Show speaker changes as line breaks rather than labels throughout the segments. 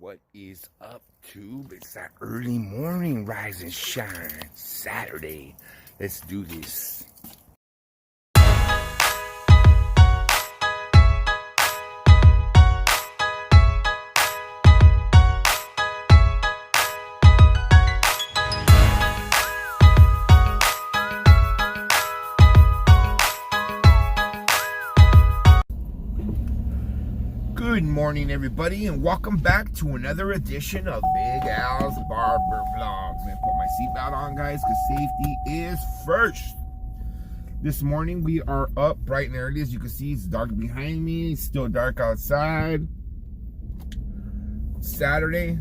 What is up, Tube? It's that early morning rise and shine Saturday. Let's do this. Good morning, everybody, and welcome back to another edition of Big Al's Barber Vlogs. Man, put my seatbelt on, guys, because safety is first. This morning, we are up bright and early. As you can see, it's dark behind me. It's still dark outside. Saturday,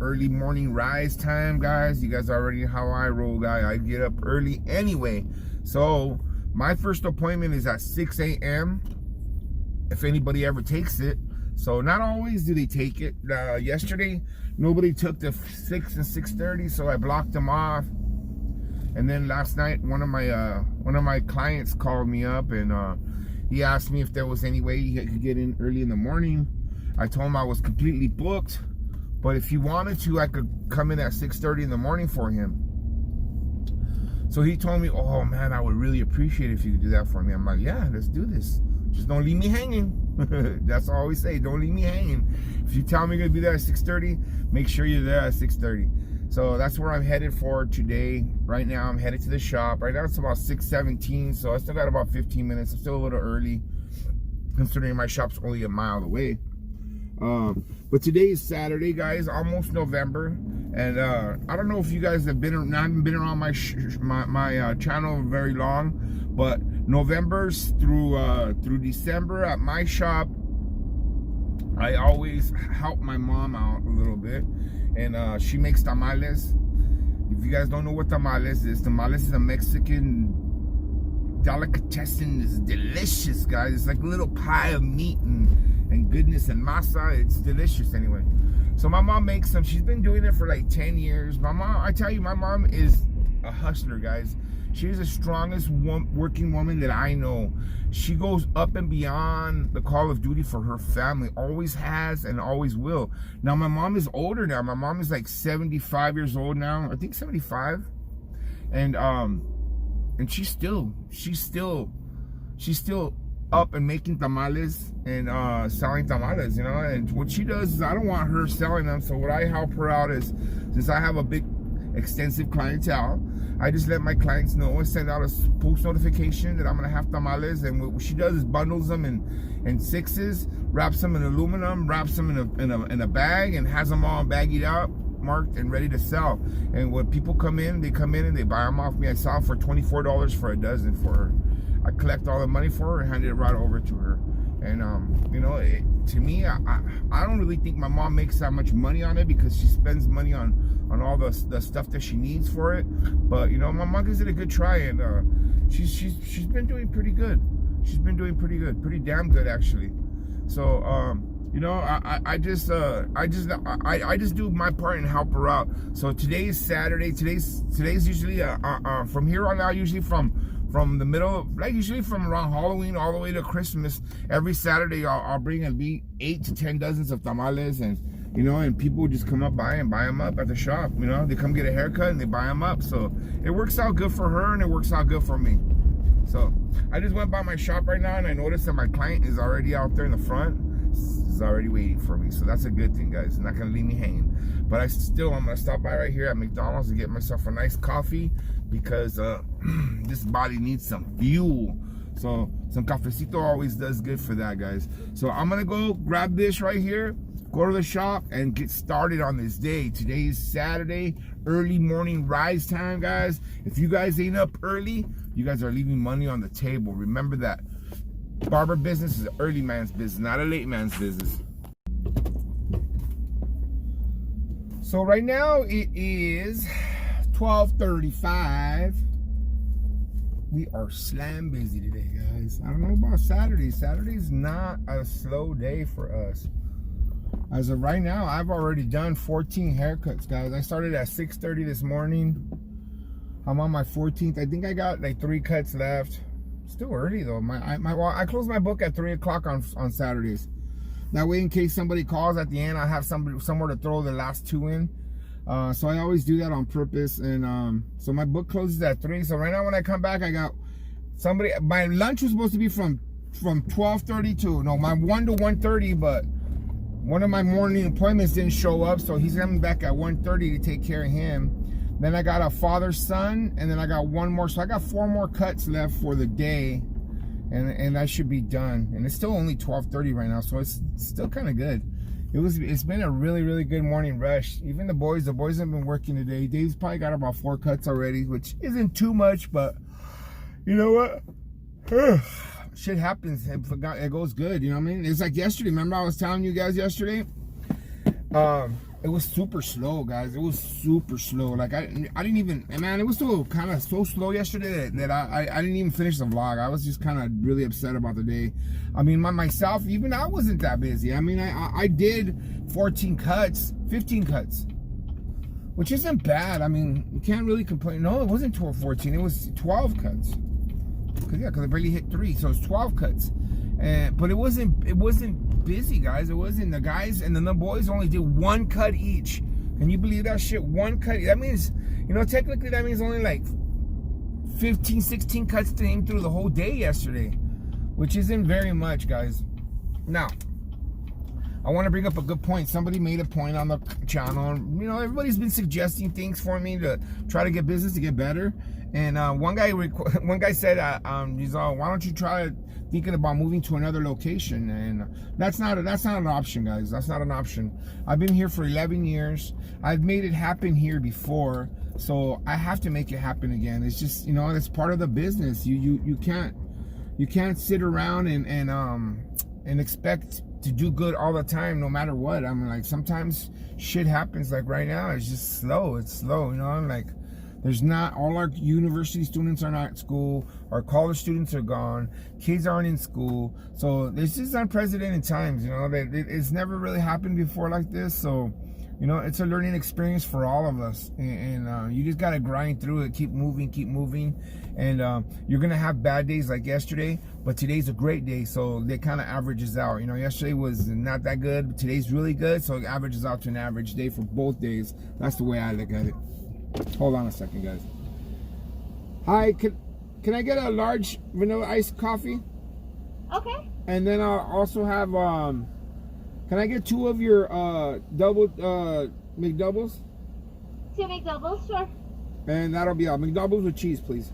early morning rise time, guys. You guys already know how I roll, guys. I get up early anyway. So, my first appointment is at 6 a.m. if anybody ever takes it. So not always do they take it. Yesterday, nobody took the 6 and 6:30, so I blocked them off. And then last night, one of my clients called me up and he asked me if there was any way he could get in early in the morning. I told him I was completely booked, but if he wanted to, I could come in at 6:30 in the morning for him. So he told me, "Oh man, I would really appreciate it if you could do that for me." I'm like, "Yeah, let's do this. Just don't leave me hanging." That's all we say. Don't leave me hanging. If you tell me you're gonna be there at 6:30, make sure you're there at 6:30. So that's where I'm headed for today. Right now, I'm headed to the shop. Right now, it's about 6:17, so I still got about 15 minutes. I'm still a little early, considering my shop's only a mile away. But today is Saturday, guys, almost November, and I don't know if you guys have haven't been around my channel very long, but November's through December at my shop, I always help my mom out a little bit, and she makes tamales. If you guys don't know what tamales is a Mexican delicatessen. It's delicious, guys. It's like a little pie of meat and goodness and masa. It's delicious anyway. So my mom makes them. She's been doing it for like 10 years. My mom, I tell you, my mom is a hustler, guys. She's the strongest working woman that I know. She goes up and beyond the call of duty for her family. Always has and always will. Now, my mom is older now. My mom is like 75 years old now. I think 75. And she's still up and making tamales and selling tamales, you know. And what she does is, I don't want her selling them. So what I help her out is, since I have a big extensive clientele, I just let my clients know and send out a post notification that I'm gonna have tamales, and what she does is bundles them in sixes, wraps them in aluminum, wraps them in a bag, and has them all baggied out, marked, and ready to sell. And when people come in, they and they buy them off me. I sell for $24 for a dozen for her. I collect all the money for her and hand it right over to her. And you know, to me, I don't really think my mom makes that much money on it, because she spends money on all the stuff that she needs for it. But you know, my mom gives it a good try, and she's been doing pretty good. She's been doing pretty good, pretty damn good actually. So you know, I just do my part and help her out. So today is Saturday. Today's usually from here on out, usually from the middle, like usually from around Halloween all the way to Christmas, every Saturday I'll bring at least 8 to 10 dozens of tamales, and you know, and people just come up by and buy them up at the shop. You know, they come get a haircut and they buy them up. So it works out good for her and it works out good for me. So I just went by my shop right now and I noticed that my client is already out there in the front. Is already waiting for me, so that's a good thing, guys. Not gonna leave me hanging. But I'm gonna stop by right here at McDonald's and get myself a nice coffee, because this body needs some fuel. So some cafecito always does good for that, guys. So I'm gonna go grab this right here, go to the shop, and get started on this day. Today is Saturday, early morning rise time, guys. If you guys ain't up early, you guys are leaving money on the table. Remember that. Barber business is an early man's business, not a late man's business. So right now it is 12:35. We are slam busy today, guys. I don't know about Saturday. Saturday's not a slow day for us. As of right now, I've already done 14 haircuts, guys. I started at 6:30 this morning. I'm on my 14th. I think I got like 3 cuts left. Still early though. I close my book at 3 o'clock on Saturdays. That way, in case somebody calls at the end, I have somewhere to throw the last 2 in. So I always do that on purpose. And so my book closes at 3. So right now when I come back, I got somebody. My lunch was supposed to be from 12:30 to my 1 to 1:30, but one of my morning appointments didn't show up, so he's coming back at 1:30 to take care of him. Then I got a father-son, and then I got 1 more. So I got 4 more cuts left for the day, and I should be done. And it's still only 12:30 right now, so it's still kind of good. It's been a really, really good morning rush. Even the boys have been working today. Dave's probably got about 4 cuts already, which isn't too much, but you know what? Shit happens. It goes good. You know what I mean? It's like yesterday. Remember I was telling you guys yesterday? It was super slow, guys. It was super slow. Like I didn't even, man, it was so slow yesterday that I didn't even finish the vlog. I was just kind of really upset about the day. I mean, myself, even I wasn't that busy. I mean, I did 14 cuts, 15 cuts, which isn't bad. I mean, you can't really complain. No, it wasn't 14. It was 12 cuts. Because I barely hit 3, so it's 12 cuts. But it wasn't busy, guys. It wasn't. The guys and then the boys only did 1 cut each. Can you believe that shit? 1 cut. That means, technically that means only like 15, 16 cuts came through the whole day yesterday, which isn't very much, guys. Now, I want to bring up a good point. Somebody made a point on the channel. Everybody's been suggesting things for me to try to get business to get better. And one guy said, he's all, why don't you try thinking about moving to another location? And that's not an option, guys. That's not an option. I've been here for 11 years. I've made it happen here before, so I have to make it happen again. It's just, it's part of the business. You can't sit around and expect to do good all the time, no matter what. I mean, like, sometimes shit happens. Like right now, it's just slow. It's slow, like. There's not, all our university students are not at school, our college students are gone, kids aren't in school. So this is unprecedented times, it's never really happened before like this. So, it's a learning experience for all of us. And you just got to grind through it, keep moving. And you're going to have bad days like yesterday, but today's a great day. So it kind of averages out. Yesterday was not that good, but today's really good. So it averages out to an average day for both days. That's the way I look at it. Hold on a second, guys. Hi, can I get a large vanilla iced coffee?
Okay.
And then I'll also have can I get 2 of your double McDoubles?
2 McDoubles, sure.
And that'll be all. McDoubles with cheese, please.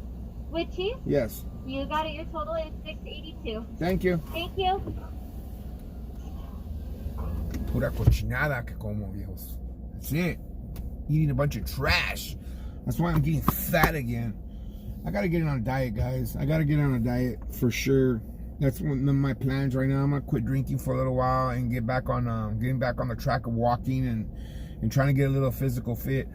With cheese?
Yes.
You got it. Your total is $6.82.
Thank you.
Thank you.
Pura cochinada que como, viejos. That's it. Eating a bunch of trash. That's why I'm getting fat again. I gotta get on a diet, guys. I gotta get on a diet for sure. That's one of my plans right now. I'm gonna quit drinking for a little while and get back on getting back on the track of walking and trying to get a little physical fit.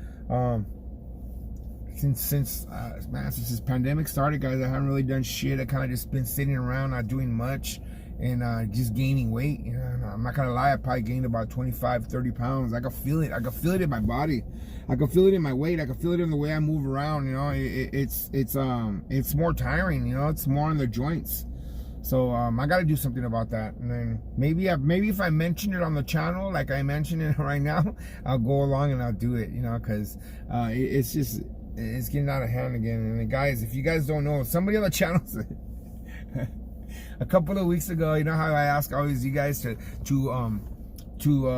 Since this pandemic started, guys, I haven't really done shit. I kind of just been sitting around, not doing much, and just gaining weight. I'm not gonna lie, I probably gained about 25, 30 pounds. I can feel it. I can feel it in my body. I can feel it in my weight. I can feel it in the way I move around. It's more tiring. It's more on the joints. So I got to do something about that. And then maybe if I mention it on the channel, like I mentioned it right now, I'll go along and I'll do it. Because it's getting out of hand again. And then, guys, if you guys don't know, somebody on the channel said a couple of weeks ago, how I ask always you guys to do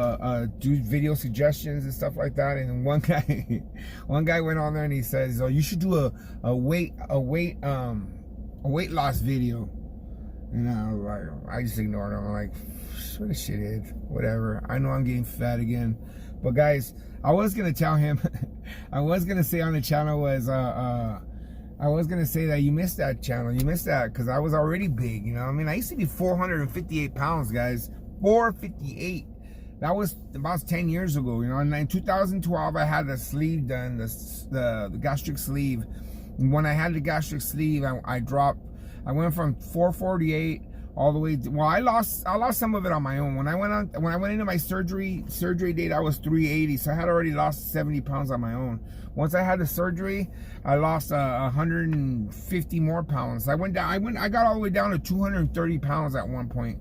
video suggestions and stuff like that. And one guy went on there and he says, "Oh, you should do a weight loss video." And I was like, I just ignored him. I'm like, what a shithead. Whatever. I know I'm getting fat again. But guys, I was gonna tell him, I was gonna say on the channel was I was gonna say that you missed that channel. You missed that because I was already big. I mean, I used to be 458 pounds, guys. 458. That was about 10 years ago. And in 2012, I had the sleeve done, the gastric sleeve. And when I had the gastric sleeve, I went from 448 all the way to, well, I lost some of it on my own. When I went into my surgery date, I was 380, so I had already lost 70 pounds on my own. Once I had the surgery, I lost 150 more pounds. I got all the way down to 230 pounds at one point.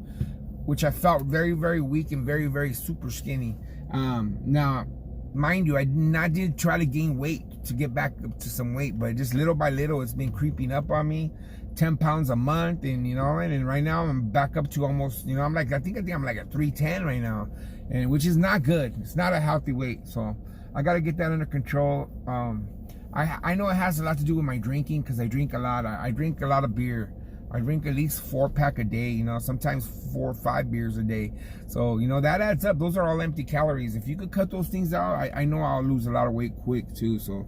which I felt very, very weak and very, very super skinny. Now, mind you, I did try to gain weight to get back up to some weight, but just little by little, it's been creeping up on me. 10 pounds a month, and you know, and right now I'm back up to almost, you know, I'm like, I think I'm like at 310 right now, and which is not good. It's not a healthy weight, so I got to get that under control. I know it has a lot to do with my drinking, because I drink a lot. I drink a lot of beer. I drink at least 4-pack a day, you know, sometimes 4 or 5 beers a day. So, you know, that adds up. Those are all empty calories. If you could cut those things out, I know I'll lose a lot of weight quick too. So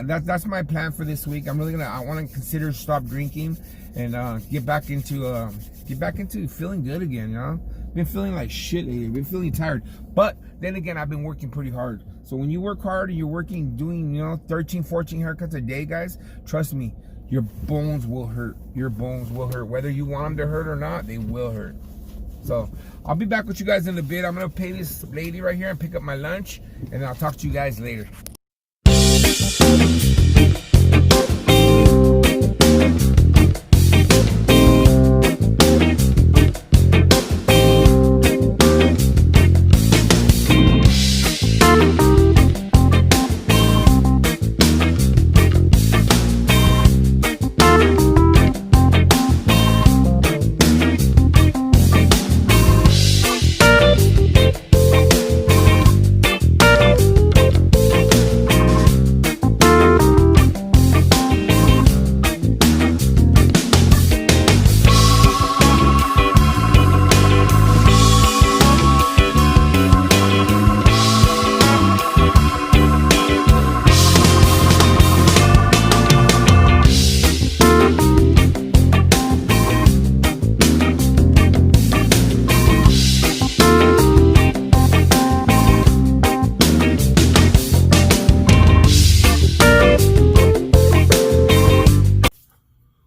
that's my plan for this week. I want to consider stop drinking and get back into feeling good again, you know. Been feeling like shit lately. Been feeling tired. But then again, I've been working pretty hard. So when you work hard and you're working, doing, you know, 13, 14 haircuts a day, guys, trust me, your bones will hurt. Your bones will hurt. Whether you want them to hurt or not, they will hurt. So I'll be back with you guys in a bit. I'm going to pay this lady right here and pick up my lunch, and I'll talk to you guys later.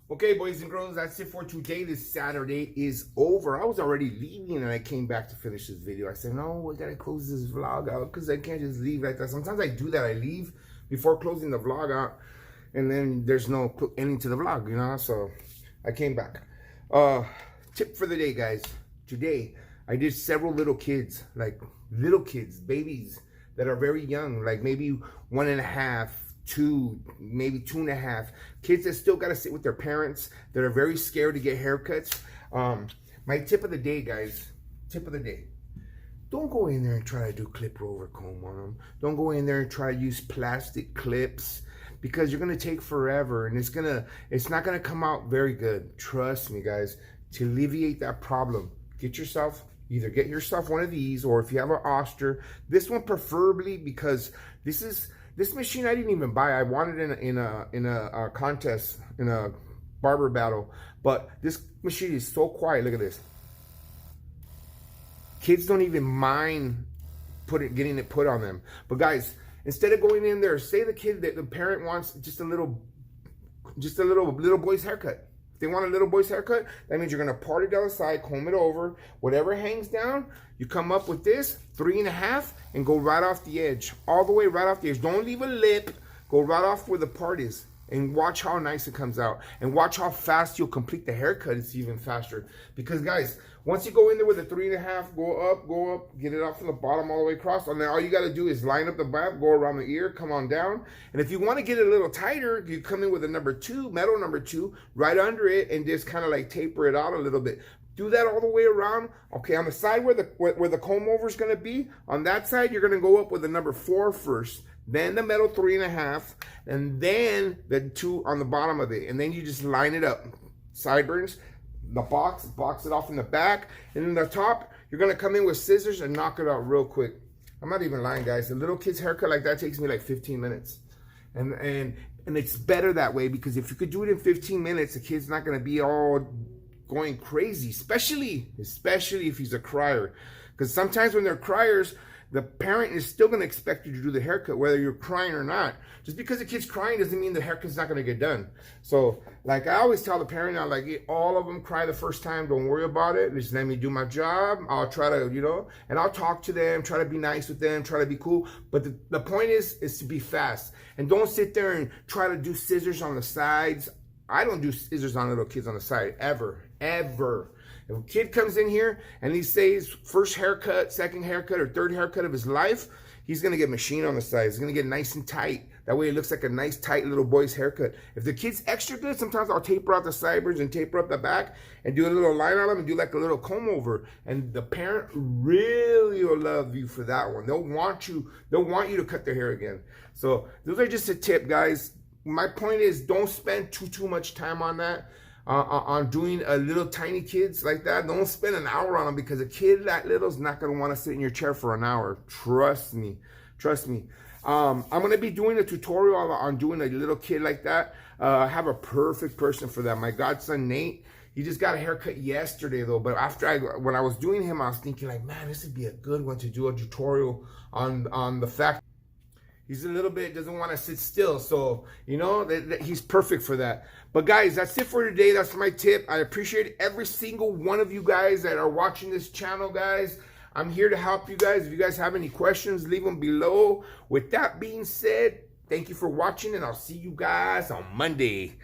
Okay, boys and girls, that's it for today. This Saturday is over. I was already leaving and I came back to finish this video. I said, no, I gotta close this vlog out because I can't just leave like that. Sometimes I do that. I leave before closing the vlog out and then there's no ending to the vlog, you know? So I came back. Tip for the day, guys. Today, I did several little kids, babies that are very young, like maybe 1.5, 2, maybe 2.5. Kids that still got to sit with their parents, that are very scared to get haircuts. My tip of the day, guys, tip of the day. Don't go in there and try to do clip rover comb on them. Don't go in there and try to use plastic clips, because you're going to take forever and it's not going to come out very good. Trust me, guys. To alleviate that problem, either get yourself one of these, or if you have an Oster, this one preferably, because this machine I didn't even buy. I wanted it in a contest, in a barber battle. But this machine is so quiet. Look at this. Kids don't even mind getting it put on them. But guys, instead of going in there, say the parent wants just a little boy's haircut. If they want a little boy's haircut, that means you're gonna part it down the side, comb it over, whatever hangs down, you come up with this 3.5 and go right off the edge, all the way right off the edge. Don't leave a lip, go right off where the part is, and watch how nice it comes out, and watch how fast you'll complete the haircut. It's even faster, because guys, once you go in there with a 3.5, go up, get it off from the bottom all the way across, and then all you got to do is line up the back, go around the ear, come on down. And if you want to get it a little tighter, you come in with a number 2, metal number 2, right under it, and just kind of like taper it out a little bit. Do that all the way around. Okay, on the side where the comb over is going to be, on that side, you're going to go up with the number 4 first, then the metal 3.5, and then the 2 on the bottom of it. And then you just line it up. Sideburns, the box it off in the back. And in the top, you're going to come in with scissors and knock it out real quick. I'm not even lying, guys. A little kid's haircut like that takes me like 15 minutes. And it's better that way, because if you could do it in 15 minutes, the kid's not going to be all going crazy, especially if he's a crier. Because sometimes when they're criers, the parent is still going to expect you to do the haircut whether you're crying or not. Just because the kid's crying doesn't mean the haircut's not going to get done. So like I always tell the parent, I'm like, all of them cry the first time, don't worry about it, just let me do my job. I'll try to, you know, and I'll talk to them, try to be nice with them, try to be cool. But the point is to be fast, and don't sit there and try to do scissors on the sides. I don't do scissors on little kids on the side, ever. If a kid comes in here and he says first haircut, second haircut, or third haircut of his life, he's gonna get machine on the sides. He's gonna get nice and tight. That way it looks like a nice, tight little boy's haircut. If the kid's extra good, sometimes I'll taper out the sideburns and taper up the back and do a little line on them and do like a little comb over. And the parent really will love you for that one. They'll want you to cut their hair again. So those are just a tip, guys. My point is, don't spend too much time on that. On doing a little tiny kids like that. Don't spend an hour on them, because a kid that little is not going to want to sit in your chair for an hour. Trust me. I'm going to be doing a tutorial on doing a little kid like that. I have a perfect person for that. My godson Nate, he just got a haircut yesterday though, but when I was doing him, I was thinking like, man, this would be a good one to do a tutorial on the fact he's a little bit, doesn't want to sit still. So, you know, he's perfect for that. But guys, that's it for today. That's my tip. I appreciate every single one of you guys that are watching this channel, guys. I'm here to help you guys. If you guys have any questions, leave them below. With that being said, thank you for watching, and I'll see you guys on Monday.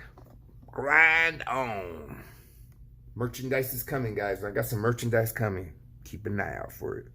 Grind on. Merchandise is coming, guys. I got some merchandise coming. Keep an eye out for it.